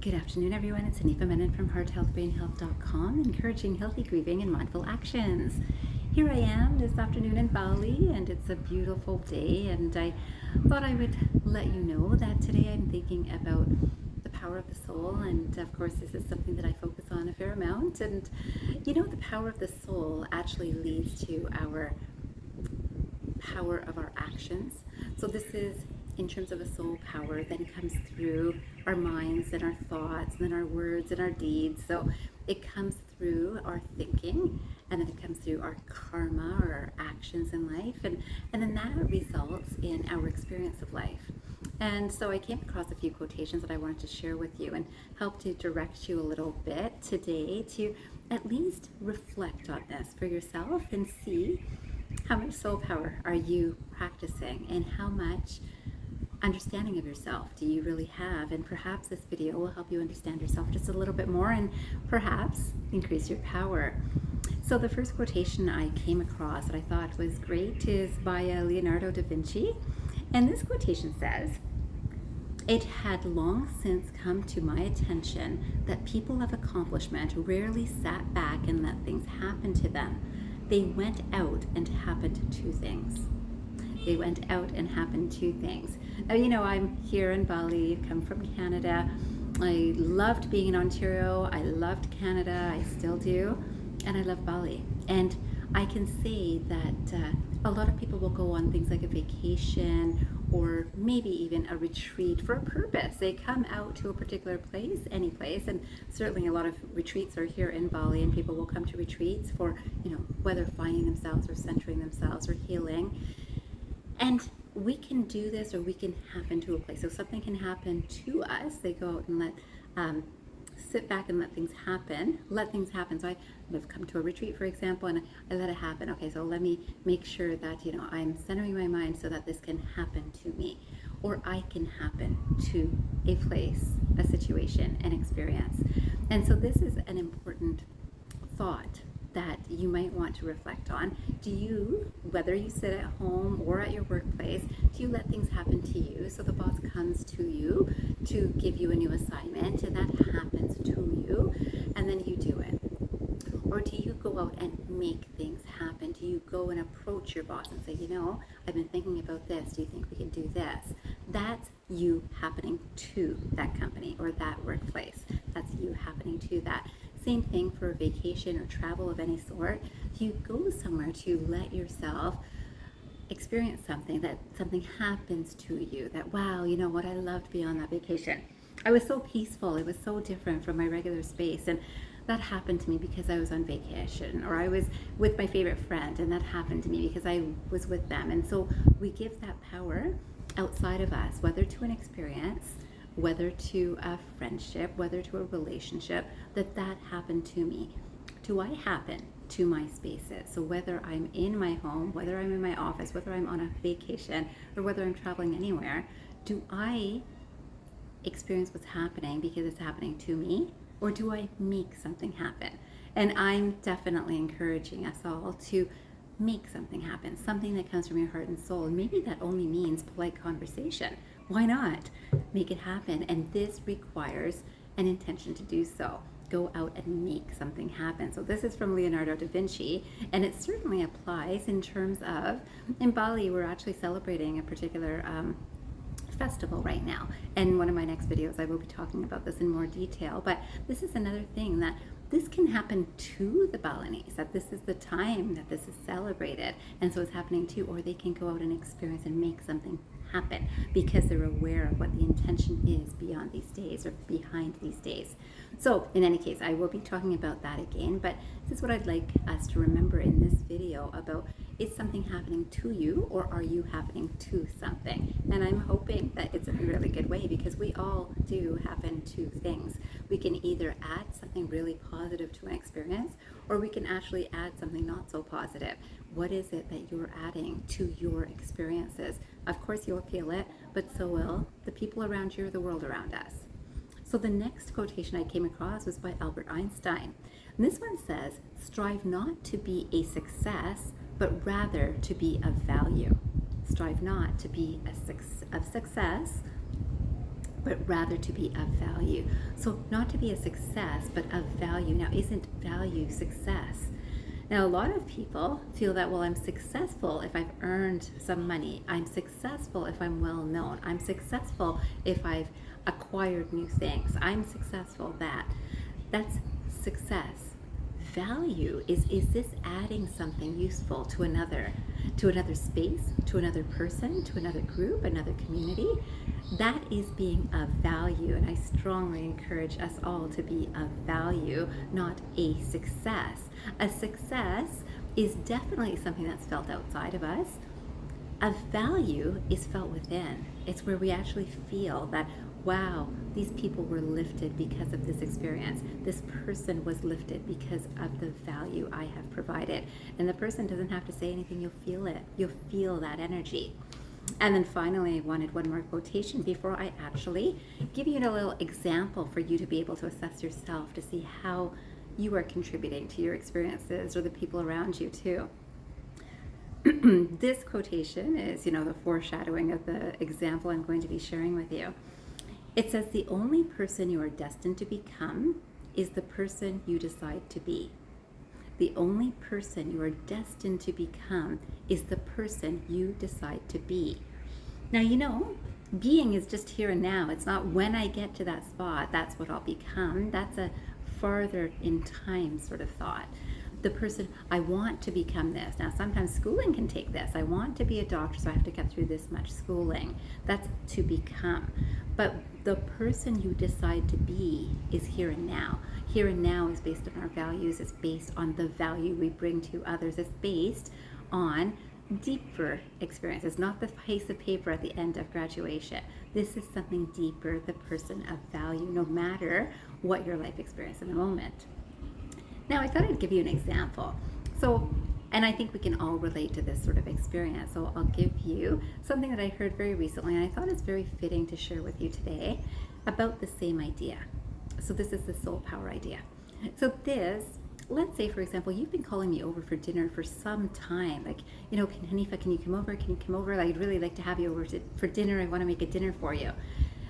Good afternoon, everyone. It's Anifa Menon from hearthealthbrainhealth.com, encouraging healthy grieving and mindful actions. Here I am this afternoon in Bali, and it's a beautiful day, and I thought I would let you know that today I'm thinking about the power of the soul, and of course this is something that I focus on a fair amount. And you know, the power of the soul actually leads to our power of our actions. So this is in terms of a soul power, then comes through our minds and our thoughts, and then our words and our deeds. So it comes through our thinking, and then it comes through our karma or our actions in life, and then that results in our experience of life. And so I came across a few quotations that I wanted to share with you and help to direct you a little bit today to at least reflect on this for yourself and see how much soul power are you practicing and how much understanding of yourself do you really have. And perhaps this video will help you understand yourself just a little bit more and perhaps increase your power. So the first quotation I came across that I thought was great is by Leonardo da Vinci. And this quotation says, "It had long since come to my attention that people of accomplishment rarely sat back and let things happen to them. They went out and happened to things." They went out and happened two things. Now, you know, I'm here in Bali, come from Canada. I loved being in Ontario. I loved Canada. I still do. And I love Bali. And I can say that a lot of people will go on things like a vacation or maybe even a retreat for a purpose. They come out to a particular place, any place, and certainly a lot of retreats are here in Bali, and people will come to retreats for, you know, whether finding themselves or centering themselves or healing. And we can do this, or we can happen to a place. So something can happen to us. They go out and sit back and let things happen. So I've come to a retreat, for example, and I let it happen. Okay, so let me make sure that, you know, I'm centering my mind so that this can happen to me, or I can happen to a place, a situation, an experience. And so this is an important thought that you might want to reflect on. Do you, whether you sit at home or at your workplace, do you let things happen to you? So the boss comes to you to give you a new assignment, and that happens to you, and then you do it. Or do you go out and make things happen? Do you go and approach your boss and say, you know, I've been thinking about this. Do you think we can do this? That's you happening to that company or that workplace. That's you happening to that. Same thing for a vacation or travel of any sort. You go somewhere to let yourself experience something, that something happens to you, that, wow, you know what, I loved being on that vacation. I was so peaceful. It was so different from my regular space. And that happened to me because I was on vacation, or I was with my favorite friend, and that happened to me because I was with them. And so we give that power outside of us, whether to an experience, whether to a friendship, whether to a relationship, that happened to me. Do I happen to my spaces? So whether I'm in my home, whether I'm in my office, whether I'm on a vacation, or whether I'm traveling anywhere, do I experience what's happening because it's happening to me, or do I make something happen? And I'm definitely encouraging us all to make something happen, something that comes from your heart and soul. And maybe that only means polite conversation. Why not make it happen? And this requires an intention to do so. Go out and make something happen. So this is from Leonardo da Vinci, and it certainly applies in terms of, in Bali, we're actually celebrating a particular festival right now. And in one of my next videos, I will be talking about this in more detail. But this is another thing that this can happen to the Balinese, that this is the time that this is celebrated. And so it's happening too, or they can go out and experience and make something happen because they're aware of what the intention is beyond these days or behind these days. So in any case, I will be talking about that again, but this is what I'd like us to remember in this video about, is something happening to you, or are you happening to something? And I'm hoping that it's in a really good way, because we all do happen to things. We can either add something really positive to an experience, or we can actually add something not so positive. What is it that you're adding to your experiences? Of course you'll feel it, but so will the people around you or the world around us. So the next quotation I came across was by Albert Einstein. And this one says, "Strive not to be a success, but rather to be of value." Strive not to be of success, but rather to be of value. So not to be a success, but of value. Now, isn't value success? Now, a lot of people feel that, well, I'm successful if I've earned some money. I'm successful if I'm well known. I'm successful if I've acquired new things. I'm successful that. That's success. Value is this adding something useful to another space, to another person, to another group, another community. That is being of value, and I strongly encourage us all to be of value, not a success. A success is definitely something that's felt outside of us. A value is felt within. It's where we actually feel that, wow, these people were lifted because of this experience. This person was lifted because of the value I have provided. And the person doesn't have to say anything, you'll feel it. You'll feel that energy. And then finally, I wanted one more quotation before I actually give you a little example for you to be able to assess yourself to see how you are contributing to your experiences or the people around you too. This quotation is, the foreshadowing of the example I'm going to be sharing with you. It says, the only person you are destined to become is the person you decide to be. The only person you are destined to become is the person you decide to be. Now, being is just here and now. It's not when I get to that spot, that's what I'll become. That's a farther in time sort of thought. The person, I want to become this. Now, sometimes schooling can take this. I want to be a doctor, so I have to get through this much schooling. That's to become. But the person you decide to be is here and now. Here and now is based on our values. It's based on the value we bring to others. It's based on deeper experiences, not the piece of paper at the end of graduation. This is something deeper, the person of value, no matter what your life experience in the moment. Now, I thought I'd give you an example. And I think we can all relate to this sort of experience. So I'll give you something that I heard very recently, and I thought it's very fitting to share with you today about the same idea. So this is the soul power idea. So let's say, for example, you've been calling me over for dinner for some time. Like, Hanifa, can you come over? Can you come over? I'd really like to have you over for dinner. I want to make a dinner for you.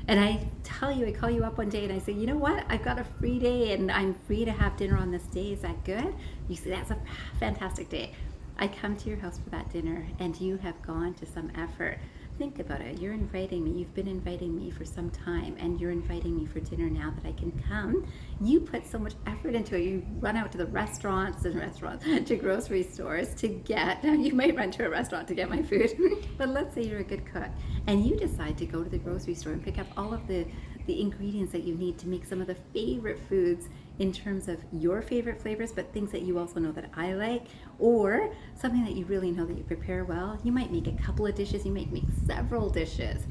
And I call you up one day and I say, you know what? I've got a free day and I'm free to have dinner on this day. Is that good? You say, that's a fantastic day. I come to your house for that dinner and you have gone to some effort. Think about it. You're inviting me. You've been inviting me for some time and you're inviting me for dinner now that I can come. You put so much effort into it. You run out to the restaurants, to grocery stores to get, now you might run to a restaurant to get my food, but let's say you're a good cook and you decide to go to the grocery store and pick up all of the ingredients that you need to make some of the favorite foods in terms of your favorite flavors, but things that you also know that I like, or something that you really know that you prepare well. You might make a couple of dishes, you might make several dishes.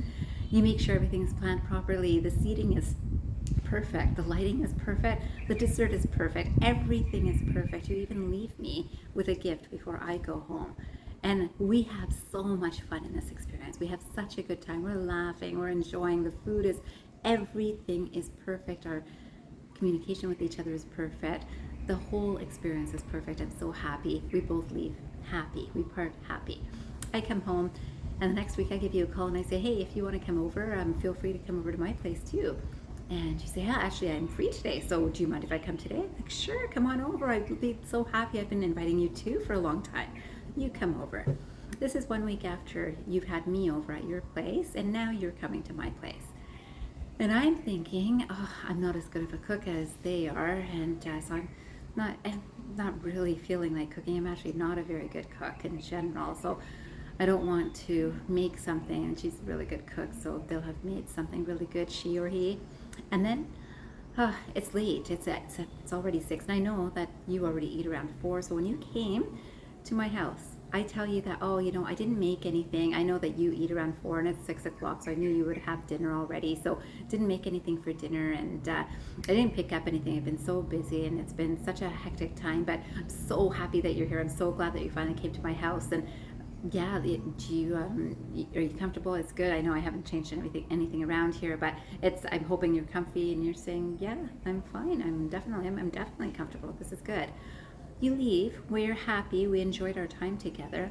You make sure everything is planned properly, the seating is perfect, the lighting is perfect, the dessert is perfect, everything is perfect. You even leave me with a gift before I go home. And we have so much fun in this experience. We have such a good time. We're laughing, we're enjoying, the food is, everything is perfect. Our communication with each other is perfect. The whole experience is perfect. I'm so happy. We both leave happy. We part happy. I come home and the next week I give you a call and I say, hey, if you want to come over, feel free to come over to my place too. And you say, yeah, actually I'm free today, so do you mind if I come today? I'm like, sure, come on over. I'd be so happy. I've been inviting you too for a long time. You come over. This is 1 week after you've had me over at your place and now you're coming to my place. And I'm thinking, I'm not as good of a cook as they are, and so I'm not really feeling like cooking. I'm actually not a very good cook in general, so I don't want to make something, and she's a really good cook, so they'll have made something really good, she or he. And then it's late. It's already 6, and I know that you already eat around 4. So when you came to my house, I tell you that, I didn't make anything. I know that you eat around 4 and it's 6 o'clock, so I knew you would have dinner already. So didn't make anything for dinner, and I didn't pick up anything. I've been so busy and it's been such a hectic time, but I'm so happy that you're here. I'm so glad that you finally came to my house. And yeah, are you comfortable? It's good. I know I haven't changed anything around here, but I'm hoping you're comfy, and you're saying, yeah, I'm fine. I'm definitely comfortable. This is good. You leave, we're happy, we enjoyed our time together.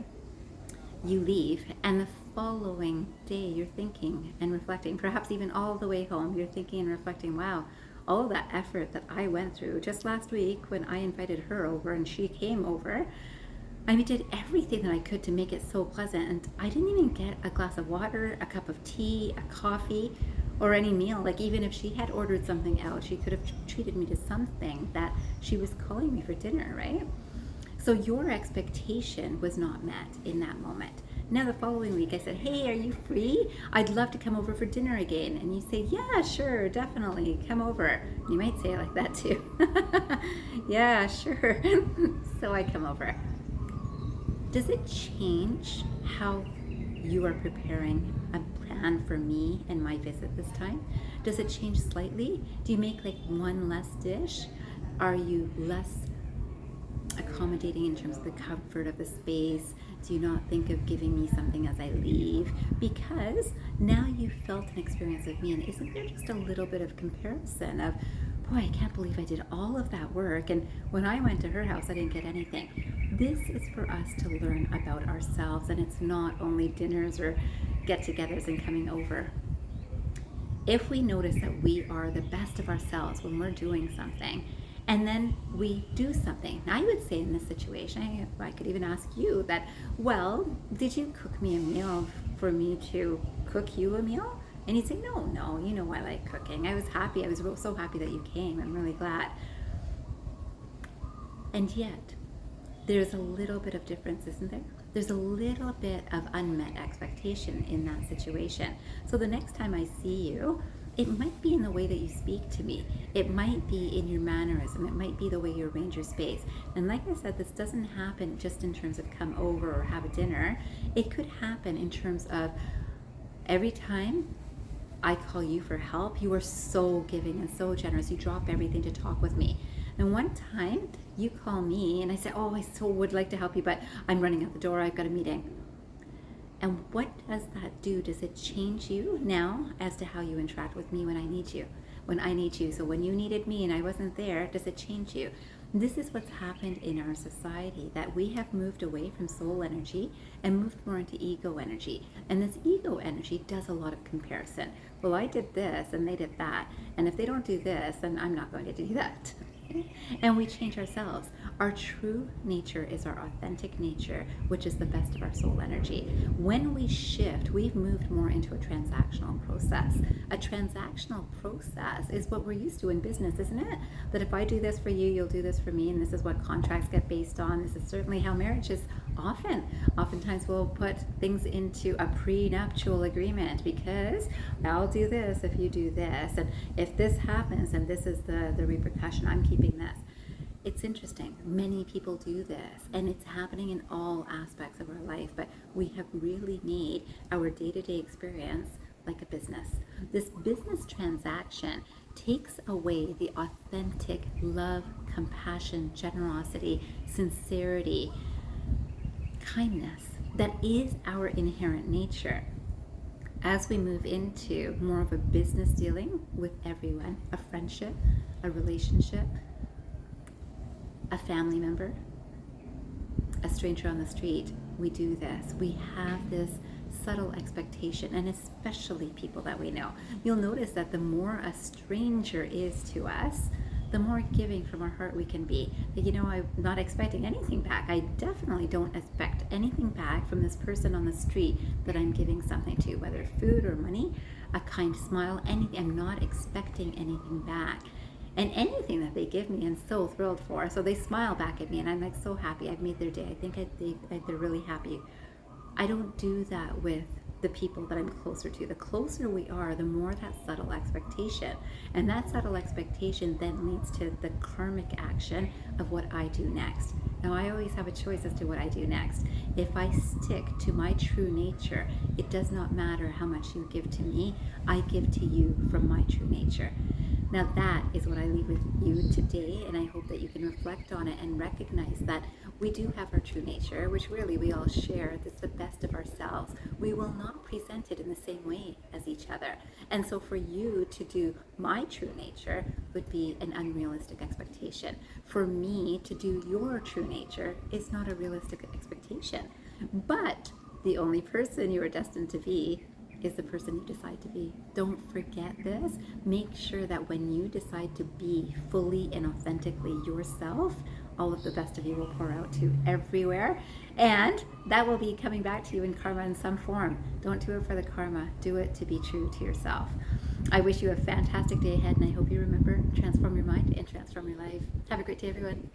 You leave, and the following day you're thinking and reflecting, perhaps even all the way home, you're thinking and reflecting, wow, all that effort that I went through just last week when I invited her over and she came over. I did everything that I could to make it so pleasant, and I didn't even get a glass of water, a cup of tea, a coffee, or any meal. Like, even if she had ordered something out, she could have treated me to something that she was calling me for dinner, right? So your expectation was not met in that moment. Now the following week I said, hey, are you free? I'd love to come over for dinner again. And you say, yeah, sure, definitely, come over. You might say it like that too. Yeah, sure. So I come over. Does it change how you are preparing a plan for me and my visit this time? Does it change slightly? Do you make like one less dish? Are you less accommodating in terms of the comfort of the space? Do you not think of giving me something as I leave? Because now you've felt an experience of me, and isn't there just a little bit of comparison of, boy, I can't believe I did all of that work, and when I went to her house, I didn't get anything. This is for us to learn about ourselves, and it's not only dinners or get-togethers and coming over. If we notice that we are the best of ourselves when we're doing something, and then we do something. Now, I would say in this situation, I could even ask you that, well, did you cook me a meal for me to cook you a meal? And you'd say, no, you know I like cooking. I was happy. I was so happy that you came. I'm really glad. And yet, there's a little bit of difference, isn't there? There's a little bit of unmet expectation in that situation. So the next time I see you, it might be in the way that you speak to me. It might be in your mannerism. It might be the way you arrange your space. And like I said, this doesn't happen just in terms of come over or have a dinner. It could happen in terms of every time I call you for help, you are so giving and so generous. You drop everything to talk with me. And one time you call me and I say, oh, I so would like to help you, but I'm running out the door. I've got a meeting. And what does that do? Does it change you now as to how you interact with me when I need you? When I need you. So when you needed me and I wasn't there, does it change you? This is what's happened in our society, that we have moved away from soul energy and moved more into ego energy. And this ego energy does a lot of comparison. Well, I did this and they did that. And if they don't do this, then I'm not going to do that. And we change ourselves. Our true nature is our authentic nature, which is the best of our soul energy. When we shift, we've moved more into a transactional process. A transactional process is what we're used to in business, isn't it? That if I do this for you, you'll do this for me, and this is what contracts get based on. This is certainly how marriage is oftentimes we'll put things into a prenuptial agreement, because I'll do this if you do this, and if this happens, and this is the repercussion, I'm keeping this. It's interesting. Many people do this, and it's happening in all aspects of our life, but we have really made our day-to-day experience like a business. This business transaction takes away the authentic love, compassion, generosity, sincerity, kindness that is our inherent nature. As we move into more of a business dealing with everyone, a friendship, a relationship, a family member, a stranger on the street, we do this. We have this subtle expectation, and especially people that we know. You'll notice that the more a stranger is to us, the more giving from our heart we can be. I'm not expecting anything back. I definitely don't expect anything back from this person on the street that I'm giving something to, whether food or money, a kind smile, anything. I'm not expecting anything back. And anything that they give me, I'm so thrilled for. So they smile back at me, and I'm like so happy. I've made their day. I think they're really happy. I don't do that with the people that I'm closer to. The closer we are, the more that subtle expectation. And that subtle expectation then leads to the karmic action of what I do next. Now, I always have a choice as to what I do next. If I stick to my true nature, it does not matter how much you give to me. I give to you from my true nature. Now, that is what I leave with you today, and I hope that you can reflect on it and recognize that we do have our true nature, which really we all share. That's the best of ourselves. We will not present it in the same way as each other. And so for you to do my true nature would be an unrealistic expectation. For me to do your true nature is not a realistic expectation. But The only person you are destined to be is the person you decide to be. Don't forget this. Make sure that when you decide to be fully and authentically yourself, all of the best of you will pour out to everywhere. And that will be coming back to you in karma in some form. Don't do it for the karma. Do it to be true to yourself. I wish you a fantastic day ahead, and I hope you remember, transform your mind and transform your life. Have a great day, everyone.